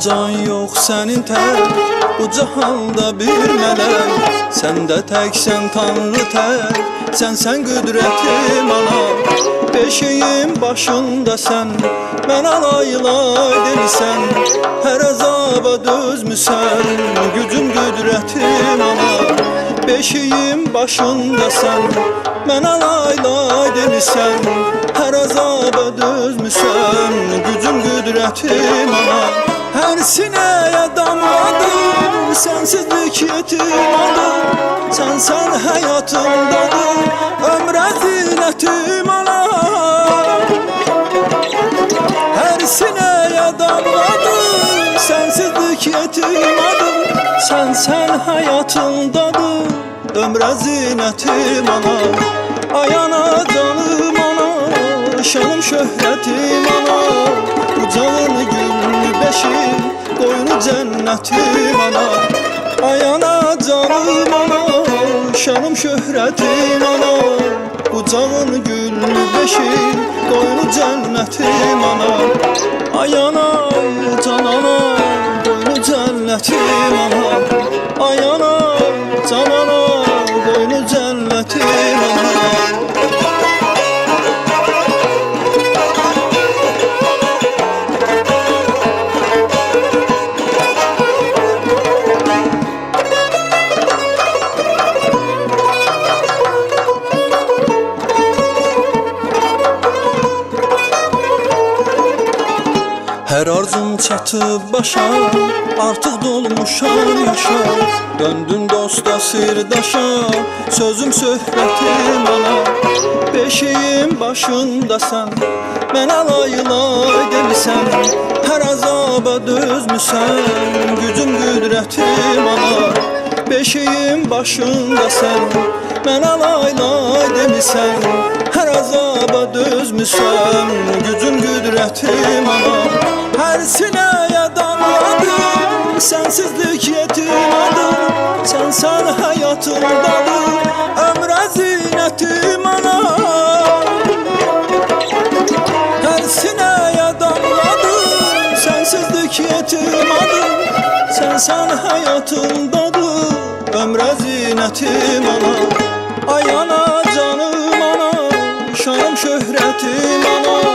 can yok senin tek, bu cahanda bir melek. Sen de teksen Tanrı tek, sen qüdrətim ana. Beşiğim başında sen, mən alayla delisen. Her azaba dözmüsən, gücüm qüdrətim ana. Beşiğim başında sen, mən alayla delisen. Her azaba dözmüsən, gücüm qüdrətim ana. Her sineye damladım, sensizlik yetim adım. Sen hayatımdadır, ömre zinetim ana. Her sineye damladım, sensizlik yetim adım. Sen hayatımdadır, ömre zinetim ana. Ay ana canım ana, şanım şöhretim ana. Ucağın güllü beşik, koynu cennetim ana. Ay ana canım ana, şanım şöhretim ana. Ucağın güllü beşik, koynu cennetim ana. Ay ana can ana, koynu cennetim ana. Ay ana can ana, koynu cennetim ana. Her arzum çatıb başa, artıq dolmuşam yaşa. Döndüm dosta sirdaşa, sözüm söhbətim ana. Beşiğim başındasan, mən alayla delisən. Her azaba dözmüsən, gücüm qüdrətim ana. Beşiğim başındasan, mən alayla delisən. Her azaba dözmüsən, gücüm qüdrətim ana. Her sineye damladım, sensizlik yetim adım. Sen hayatımdadır, ömre zinetim ana. Her sineye damladım, sensizlik yetim adım. Sen hayatımdadır, ömre zinetim ana. Ay ana canım ana, şanım şöhretim ana.